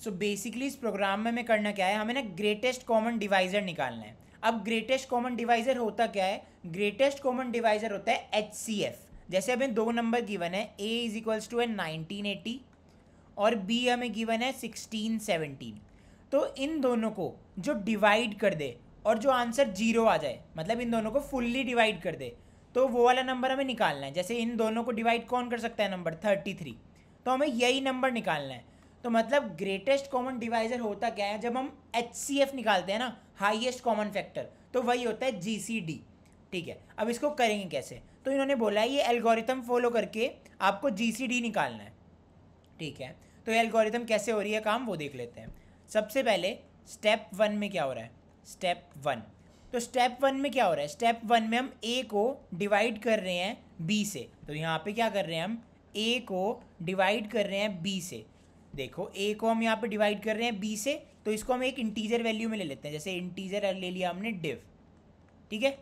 So basically इस programme में हमें करना क्या है, हमें ना ग्रेटेस्ट कॉमन डिवाइजर निकालना है। अब ग्रेटेस्ट कॉमन डिवाइजर होता क्या है, ग्रेटेस्ट कॉमन डिवाइजर होता है HCF। जैसे हमें दो नंबर गिवन है, A इज इक्वल्स टू है 1980 और B हमें गिवन है 1617। तो इन दोनों को जो डिवाइड कर दे और जो आंसर जीरो आ जाए, मतलब इन दोनों को फुल्ली डिवाइड कर दे, तो वो वाला नंबर हमें निकालना है। जैसे इन दोनों को डिवाइड कौन कर सकता है, नंबर 33, तो हमें यही नंबर निकालना है। तो मतलब ग्रेटेस्ट कॉमन डिवाइजर होता क्या है, जब हम HCF निकालते हैं ना, हाईएस्ट कॉमन फैक्टर, तो वही होता है GCD। ठीक है, अब इसको करेंगे कैसे, तो इन्होंने बोला है ये एल्गोरिथम फॉलो करके आपको GCD निकालना है। ठीक है, तो ये एल्गोरिथम कैसे हो रही है काम, वो देख लेते हैं। सबसे पहले स्टेप 1 में क्या हो रहा है, स्टेप 1, तो स्टेप 1 में क्या हो रहा है, स्टेप 1 में हम A को डिवाइड कर रहे हैं B से। तो यहाँ पे क्या कर रहे हैं, हम A को डिवाइड कर रहे हैं B से। देखो A को हम यहाँ पे डिवाइड कर रहे हैं B से, तो इसको हम एक इंटीजर वैल्यू में ले लेते हैं। जैसे इंटीजर ले लिया हमने div, ठीक है,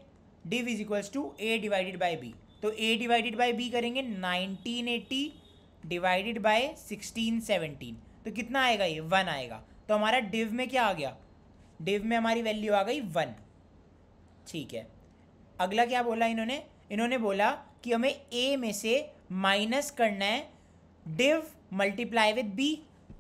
div is equals to A divided by B। तो A डिवाइडेड बाई B करेंगे 1980 डिवाइडेड बाय 1617, तो कितना आएगा, ये 1 आएगा। तो हमारा div में क्या आ गया, div में हमारी वैल्यू आ गई 1। ठीक है, अगला क्या बोला इन्होंने, इन्होंने बोला कि हमें A में से माइनस करना है div मल्टीप्लाई विद B।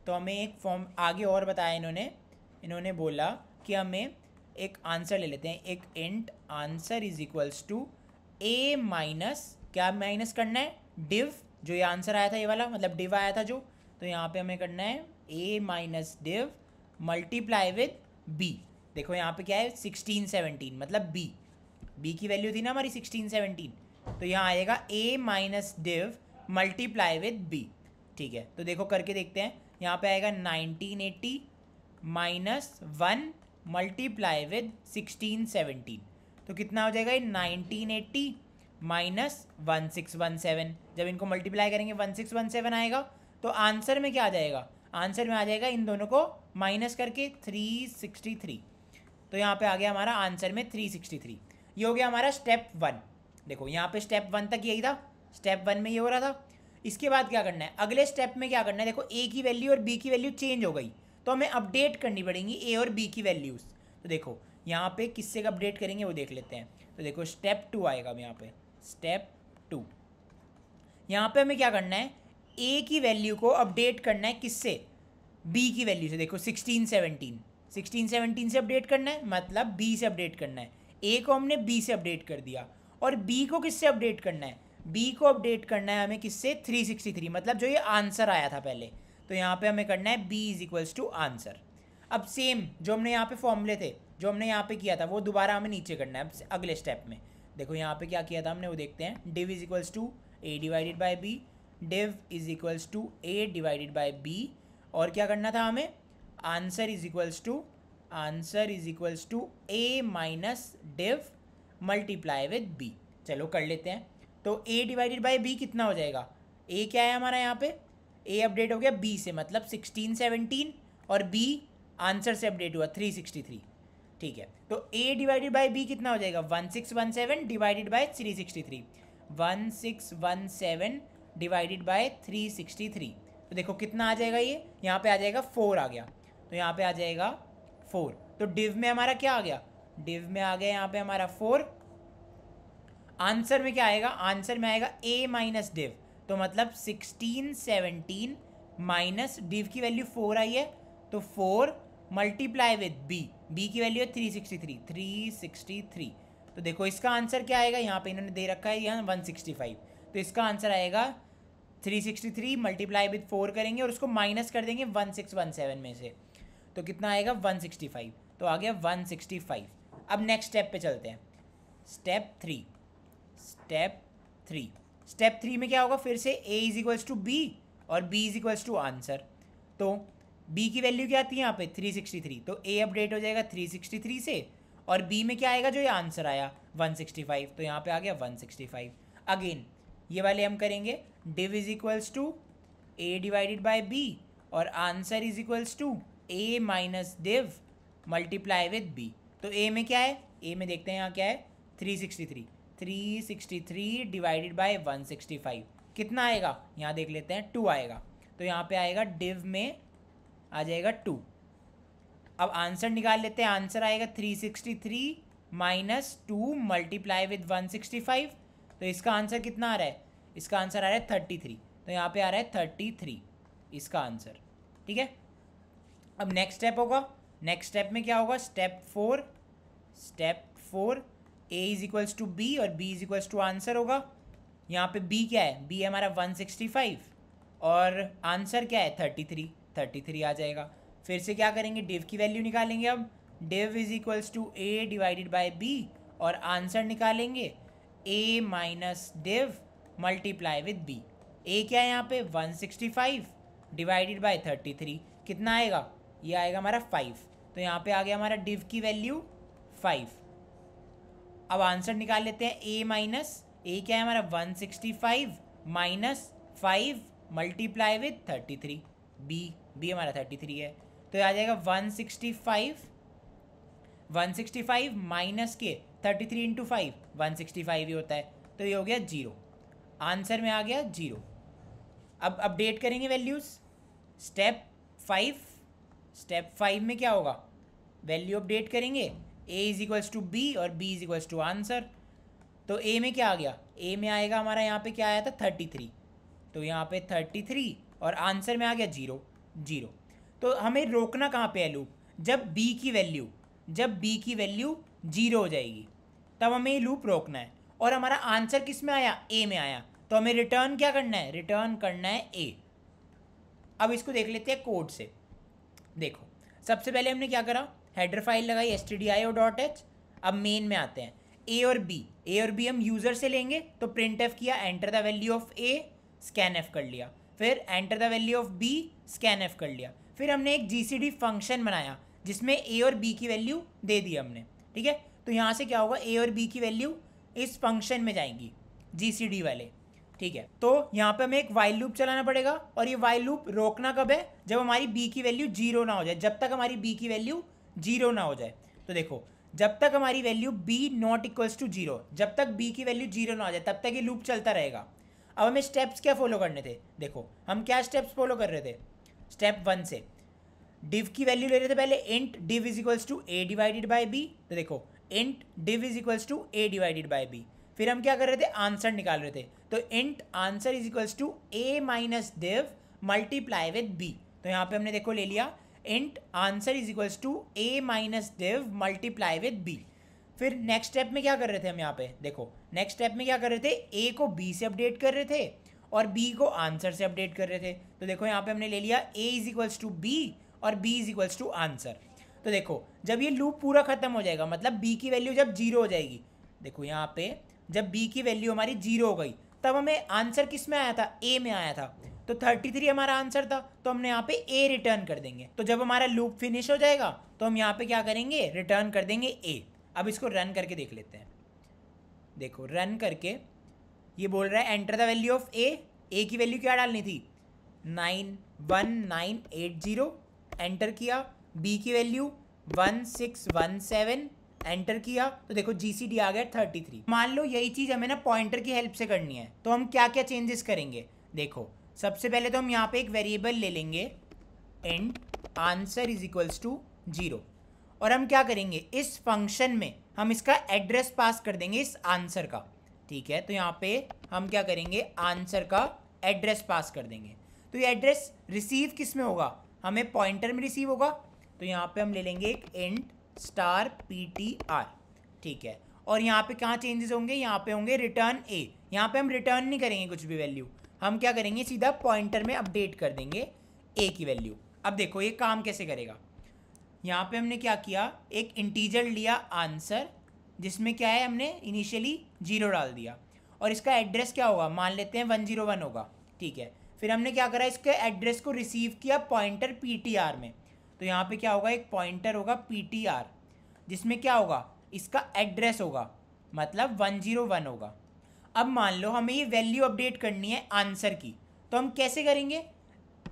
तो हमें एक फॉर्म आगे और बताया इन्होंने बोला कि हमें एक आंसर ले लेते हैं, एक int answer is equals to A minus, क्या माइनस करना है, div, जो ये आंसर आया था ये वाला, मतलब div आया था जो, तो यहाँ पे हमें करना है A minus div multiply with B। देखो यहाँ पे क्या है 1617, मतलब B की वैल्यू थी ना हमारी 1617, तो यहाँ आएगा A minus div multiply with B। ठीक है, तो देखो करके देखते हैं, यहाँ पे आएगा 1980 माइनस 1 मल्टीप्लाई विद 1617, तो कितना हो जाएगा, 1980 माइनस 1617। जब इनको मल्टीप्लाई करेंगे 1617 आएगा, तो आंसर में क्या आ जाएगा, आंसर में आ जाएगा इन दोनों को माइनस करके 363। तो यहाँ पे आ गया हमारा आंसर में 363। ये हो गया हमारा स्टेप 1। देखो यहाँ पे स्टेप 1 तक यही था, स्टेप 1 में ये हो रहा था। इसके बाद क्या करना है, अगले स्टेप में क्या करना है, देखो A की वैल्यू और B की वैल्यू चेंज हो गई, तो हमें अपडेट करनी पड़ेंगी A और B की वैल्यूज़। तो देखो यहाँ पे किससे अपडेट करेंगे वो देख लेते हैं। तो देखो स्टेप 2 आएगा यहाँ पे, स्टेप 2, यहाँ पे हमें क्या करना है, A की वैल्यू को अपडेट करना है किससे, B की वैल्यू से। देखो 1617 से अपडेट करना है, मतलब B से अपडेट करना है। A को हमने B से अपडेट कर दिया, और B को किससे अपडेट करना है, B को अपडेट करना है हमें किससे, 363, मतलब जो ये आंसर आया था पहले। तो यहाँ पे हमें करना है B is equals to answer. अब सेम जो हमने यहाँ पे फॉर्मूले थे, जो हमने यहाँ पे किया था, वो दोबारा हमें नीचे करना है अब अगले स्टेप में। देखो यहाँ पे क्या किया था हमने, वो देखते हैं। div is equals to A divided by B, div is equals to A divided by B, और क्या करना था हमें, answer is equals to A minus div multiply with B। चलो कर लेते हैं। तो A डिवाइडेड बाई B कितना हो जाएगा, A क्या है हमारा यहाँ पे, A अपडेट हो गया B से, मतलब 1617, और B आंसर से अपडेट हुआ 363। ठीक है, तो A डिवाइडेड बाई B कितना हो जाएगा, 1617 डिवाइडेड बाई 363, 1617 डिवाइडेड बाई 363। तो देखो कितना आ जाएगा, ये यहाँ पे आ जाएगा 4 आ गया, तो यहाँ पे आ जाएगा 4। तो div में हमारा क्या आ गया, div में आ गया यहाँ पे हमारा 4। आंसर में क्या आएगा, आंसर में आएगा A माइनस div, तो मतलब 1617 माइनस div की वैल्यू 4 आई है, तो 4 मल्टीप्लाई विद B की वैल्यू है 363। तो देखो इसका आंसर क्या आएगा, यहाँ पे इन्होंने दे रखा है यहाँ 165, तो इसका आंसर आएगा 363 मल्टीप्लाई विद 4 करेंगे और उसको माइनस कर देंगे 1617 में से, तो कितना आएगा 165। तो आ गया 165। अब नेक्स्ट स्टेप पे चलते हैं, स्टेप 3 में क्या होगा, फिर से A is equals to B और B is equals to answer. तो B की वैल्यू क्या आती है यहाँ पे 363, तो A अपडेट हो जाएगा 363 से, और B में क्या आएगा जो ये आंसर आया 165, तो यहाँ पे आ गया 165। अगेन ये वाले हम करेंगे, div is equals to A divided by B और answer is equals to A minus div multiply with B। तो A में क्या है, A में देखते हैं यहाँ क्या है, 363 डिवाइडेड बाई 165 कितना आएगा, यहाँ देख लेते हैं 2 आएगा। तो यहाँ पे आएगा div में आ जाएगा 2। अब आंसर निकाल लेते हैं, आंसर आएगा 363 माइनस 2 मल्टीप्लाई विद 165। तो इसका आंसर कितना आ रहा है, इसका आंसर आ रहा है 33। तो यहाँ पे आ रहा है 33 इसका आंसर, ठीक है। अब नेक्स्ट स्टेप होगा, नेक्स्ट स्टेप में क्या होगा, step 4 a is equals to B और b is equals to answer होगा। यहाँ पे b क्या है, b है हमारा 165 और आंसर क्या है 33 आ जाएगा। फिर से क्या करेंगे, डिव की वैल्यू निकालेंगे। अब div is equals to a divided by b और आंसर निकालेंगे a minus div multiply with b। a क्या है यहाँ पे 165 डिवाइडेड बाय 33 कितना आएगा, ये आएगा हमारा 5। तो यहाँ पे आ गया हमारा डिव की वैल्यू 5। अब आंसर निकाल लेते हैं, a माइनस a क्या है हमारा 165 माइनस 5 मल्टीप्लाई विद 33, b हमारा 33 है। तो आ जाएगा 165 माइनस के 33 इंटू 5 165 ही होता है। तो ये हो गया 0, आंसर में आ गया 0। अब अपडेट करेंगे वैल्यूज़। स्टेप 5 में क्या होगा, वैल्यू अपडेट करेंगे, a is equals to B और b is equals to answer. तो a में क्या आ गया, a में आएगा हमारा यहाँ पे क्या आया था 33, तो यहाँ पे 33 और आंसर में आ गया 0। तो हमें रोकना कहाँ पे है लूप, जब b की वैल्यू 0 हो जाएगी तब हमें ये लूप रोकना है। और हमारा आंसर किस में आया, a में आया, तो हमें रिटर्न क्या करना है, रिटर्न करना है a। अब इसको देख लेते हैं कोड से। देखो सबसे पहले हमने क्या करा, हेडर फाइल लगाई stdio.h। अब मेन में आते हैं, a और b हम यूज़र से लेंगे, तो printf किया, enter the value of a, scanf कर लिया, फिर enter the value of b, scanf कर लिया। फिर हमने एक gcd फंक्शन बनाया जिसमें a और b की वैल्यू दे दी हमने, ठीक है। तो यहाँ से क्या होगा, a और b की वैल्यू इस फंक्शन में जाएंगी gcd वाले, ठीक है। तो यहाँ पे हमें एक वाइल लूप चलाना पड़ेगा और ये वाइल लूप रोकना कब है, जब हमारी b की वैल्यू 0 ना हो जाए, जब तक हमारी b की वैल्यू 0 ना हो जाए। तो देखो जब तक हमारी value b not equals to 0, जब तक b की वैल्यू 0 ना हो जाए तब तक ये लूप चलता रहेगा। अब हमें स्टेप्स क्या फॉलो करने थे, देखो हम क्या स्टेप्स फॉलो कर रहे थे। स्टेप 1 से डिव की वैल्यू ले रहे थे पहले, int div is equals to a divided by b। तो देखो int div is equals to a divided by b। फिर हम क्या कर रहे थे, आंसर निकाल रहे थे, तो int answer is equals to a minus div multiply with b। तो यहाँ पे हमने देखो ले लिया int answer is equals to a minus div multiply with b। फिर नेक्स्ट स्टेप में क्या कर रहे थे हम, यहाँ पे देखो नेक्स्ट स्टेप में क्या कर रहे थे, a को b से अपडेट कर रहे थे और b को आंसर से अपडेट कर रहे थे। तो देखो यहाँ पे हमने ले लिया a is equals to b और b is equals to answer. तो देखो जब ये लूप पूरा खत्म हो जाएगा, मतलब b की वैल्यू जब 0 हो जाएगी, देखो यहाँ पे जब b की वैल्यू हमारी 0 हो गई तब हमें आंसर किस में आया था, a में आया था। तो 33 हमारा आंसर था, तो हमने यहाँ पे a रिटर्न कर देंगे। तो जब हमारा लूप फिनिश हो जाएगा तो हम यहाँ पे क्या करेंगे, रिटर्न कर देंगे a। अब इसको रन करके देख लेते हैं। देखो रन करके ये बोल रहा है enter the value of a की वैल्यू क्या डालनी थी 91980, एंटर किया। b की वैल्यू 1617, एंटर किया। तो देखो GCD आ गया 33। मान लो यही चीज़ हमें ना पॉइंटर की हेल्प से करनी है, तो हम क्या क्या चेंजेस करेंगे। देखो सबसे पहले तो हम यहाँ पे एक वेरिएबल ले लेंगे int answer is equals to 0 और हम क्या करेंगे, इस फंक्शन में हम इसका एड्रेस पास कर देंगे इस आंसर का, ठीक है। तो यहाँ पे हम क्या करेंगे, आंसर का एड्रेस पास कर देंगे। तो ये एड्रेस रिसीव किस में होगा, हमें पॉइंटर में रिसीव होगा। तो यहाँ पे हम ले लेंगे एक इंट स्टार ptr, ठीक है। और यहाँ पे कहाँ चेंजेस होंगे, यहाँ पे होंगे रिटर्न a। यहाँ पे हम रिटर्न नहीं करेंगे कुछ भी वैल्यू, हम क्या करेंगे सीधा पॉइंटर में अपडेट कर देंगे a की वैल्यू। अब देखो ये काम कैसे करेगा। यहाँ पे हमने क्या किया, एक इंटीजर लिया आंसर, जिसमें क्या है हमने इनिशियली 0 डाल दिया और इसका एड्रेस क्या होगा, मान लेते हैं 101 होगा, ठीक है। फिर हमने क्या करा, इसके एड्रेस को रिसीव किया पॉइंटर ptr में। तो यहाँ पे क्या होगा, एक पॉइंटर होगा ptr जिसमें क्या होगा, इसका एड्रेस होगा, मतलब 101 होगा। अब मान लो हमें ये वैल्यू अपडेट करनी है आंसर की, तो हम कैसे करेंगे।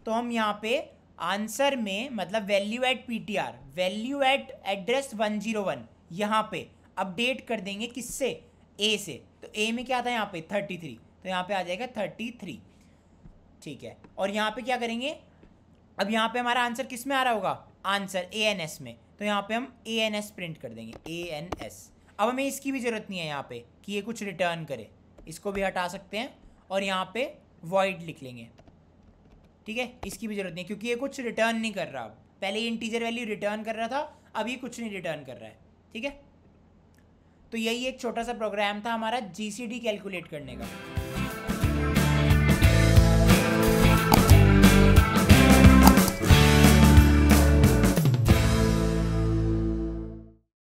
तो हम यहाँ पे आंसर में मतलब value at ptr, value at address 101 यहाँ पे अपडेट कर देंगे किससे, a से। तो a में क्या था यहाँ पे 33, तो यहाँ पे आ जाएगा 33, ठीक है। और यहाँ पे क्या करेंगे, अब यहाँ पे हमारा आंसर किस में आ रहा होगा, आंसर ANS में, तो यहाँ पे हम ANS प्रिंट कर देंगे, ANS। अब हमें इसकी भी ज़रूरत नहीं है यहाँ पे कि ये कुछ रिटर्न करे, इसको भी हटा सकते हैं और यहाँ पे वॉइड लिख लेंगे, ठीक है। इसकी भी ज़रूरत नहीं है क्योंकि ये कुछ रिटर्न नहीं कर रहा, अब पहले ये इंटीजर वैल्यू रिटर्न कर रहा था, अब ये कुछ नहीं रिटर्न कर रहा है, ठीक है। तो यही एक छोटा सा प्रोग्राम था हमारा GCD कैलकुलेट करने का।